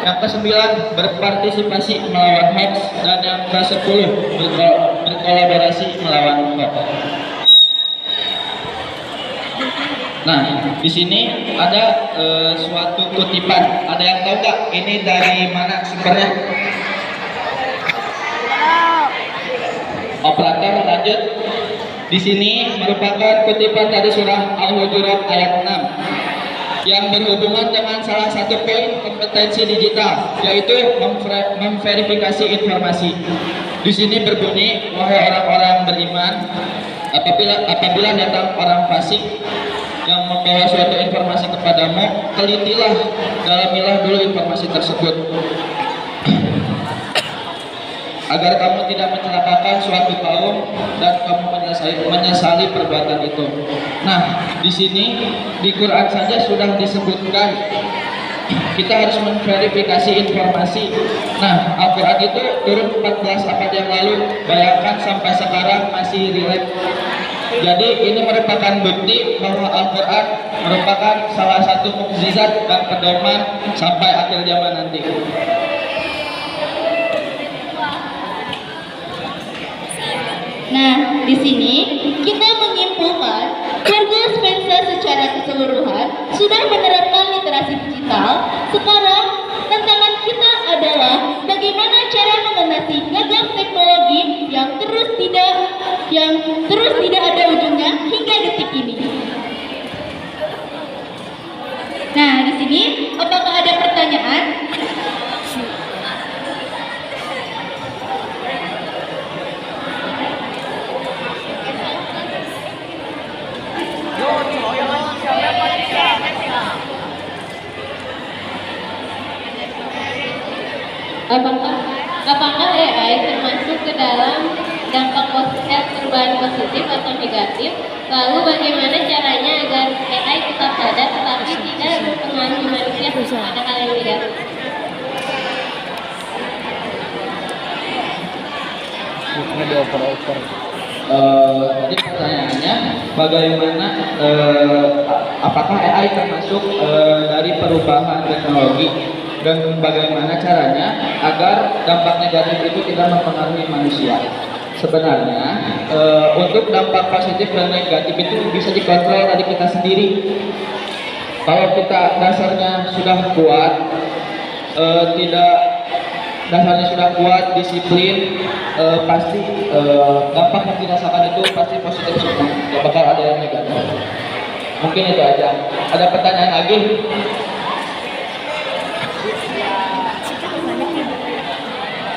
Yang ke-9 berpartisipasi melawan hoax, dan yang ke-10 berkolaborasi melawan hoax. Nah, di sini ada suatu kutipan. Ada yang tahu nggak ini dari mana sumbernya? Operator lanjut. Di sini merupakan kutipan dari surah Al-Hujurat ayat 6 yang berhubungan dengan salah satu poin kompetensi digital, yaitu memverifikasi informasi. Di sini berbunyi, wahai orang-orang beriman, apabila datang orang fasik yang membawa suatu informasi kepadamu, telitilah, dalamilah dulu informasi tersebut, agar kamu tidak mencelakakan suatu kaum dan kamu menyesali perbuatan itu. Nah, di sini di Quran saja sudah disebutkan kita harus memverifikasi informasi. Nah, Al-Quran itu turun 14 abad yang lalu. Bayangkan sampai sekarang masih relate. Jadi ini merupakan bukti bahwa Al-Quran merupakan salah satu mukjizat dan pedoman sampai akhir zaman nanti. Nah, di sini kita menyimpulkan keluarga Spencer secara keseluruhan sudah menerapkan literasi digital. Sekarang tantangan kita adalah bagaimana cara mengatasi gagal teknologi yang terus tidak ada ujungnya hingga detik ini. Nah, di sini apakah ada pertanyaan? Apakah AI termasuk ke dalam dampak perubahan positif atau negatif? Lalu bagaimana caranya agar AI tetap sadar tetapi tidak mempengaruhi manusia pada hal yang negatif? Jadi pertanyaannya, bagaimana apakah AI termasuk dari perubahan teknologi, dan bagaimana caranya agar dampak negatif itu tidak mempengaruhi manusia? Sebenarnya untuk dampak positif dan negatif itu bisa dikontrol dari kita sendiri. Kalau kita dasarnya sudah kuat, dasarnya sudah kuat, disiplin, pasti dampak yang dirasakan itu pasti positif semua, gak bakal ada yang negatif. Mungkin itu aja. Ada pertanyaan lagi?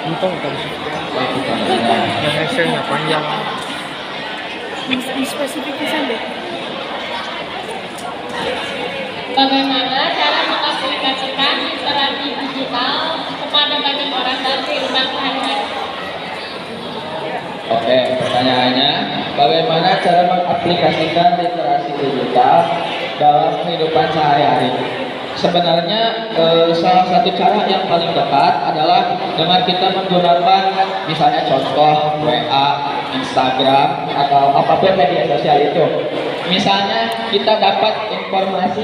Untung tadi yang panjang. Dispesifikasikan deh. Bagaimana cara mengaplikasikan literasi digital kepada banyak orang dalam kehidupan sehari-hari? Oke, pertanyaannya, bagaimana cara mengaplikasikan literasi digital dalam kehidupan sehari-hari? Sebenarnya salah satu cara yang paling dekat adalah dengan kita menggunakan misalnya contoh WA, Instagram, atau apapun media sosial itu. Misalnya kita dapat informasi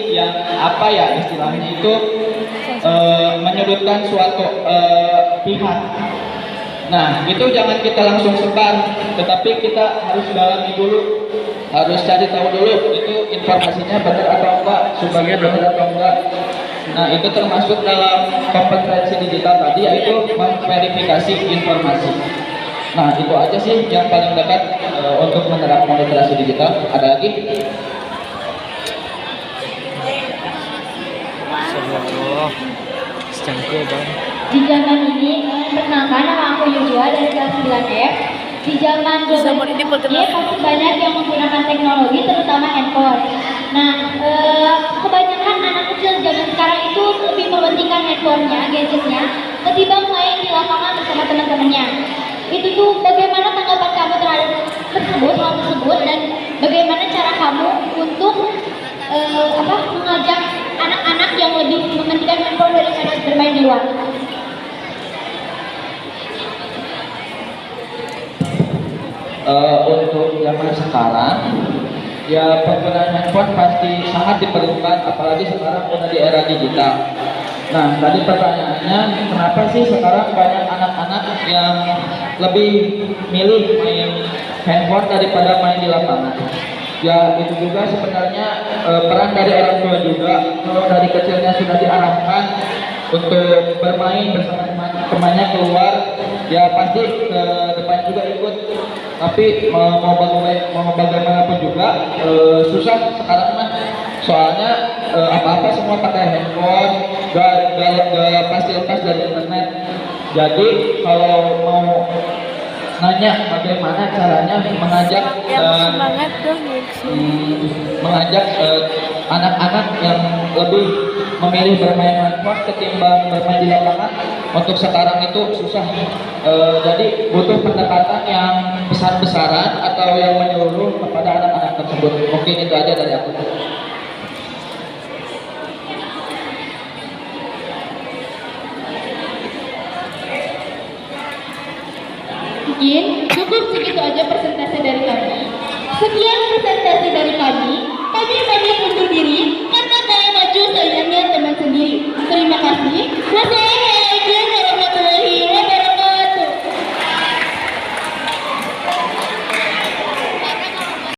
yang apa ya istilahnya itu menyudutkan suatu pihak. Nah, itu jangan kita langsung sebar, tetapi kita harus dalami dulu, harus cari tahu dulu itu informasinya benar atau enggak, sumbernya benar atau enggak. Nah, itu termasuk dalam kompetensi digital tadi, yaitu memverifikasi informasi. Nah, itu aja sih yang paling dekat untuk menerapkan literasi digital. Ada lagi? Astagfirullah. Secangkul bang. Di zaman ini, perkenalkan nama aku Yudhya dari kelas 9F. Di zaman globalisasi pasti banyak yang menggunakan teknologi, terutama handphone. Nah, kebanyakan anak kecil zaman sekarang itu lebih mementingkan handphonenya, gadgetnya, ketimbang main di lapangan bersama teman-temannya. Itu tuh bagaimana tanggapan kamu terhadap hal tersebut, dan bagaimana cara kamu untuk mengajak anak-anak yang lebih mementingkan handphone daripada bermain di luar? Untuk zaman sekarang ya penggunaan handphone pasti sangat diperlukan, apalagi sekarang udah di era digital. Nah, tadi pertanyaannya, kenapa sih sekarang banyak anak-anak yang lebih milih main handphone daripada main di lapangan? Ya, itu juga sebenarnya peran dari orang tua juga. Kalau dari kecilnya sudah diarahkan untuk bermain bersama temannya keluar, ya pasti ke depan juga ikut. Tapi mau bagaimanapun juga susah sekarang mah. Soalnya apa-apa semua pakai handphone, gak pasti lepas dari internet. Jadi kalau mau nanya bagaimana caranya mengajak anak-anak yang lebih memilih bermain handphone ketimbang bermain di lapangan, untuk sekarang itu susah. Jadi butuh pendekatan yang besar-besaran atau yang menyeluruh kepada anak-anak tersebut. Mungkin itu aja dari aku. Mungkin cukup segitu aja presentasi dari kami. Sekian presentasi dari kami.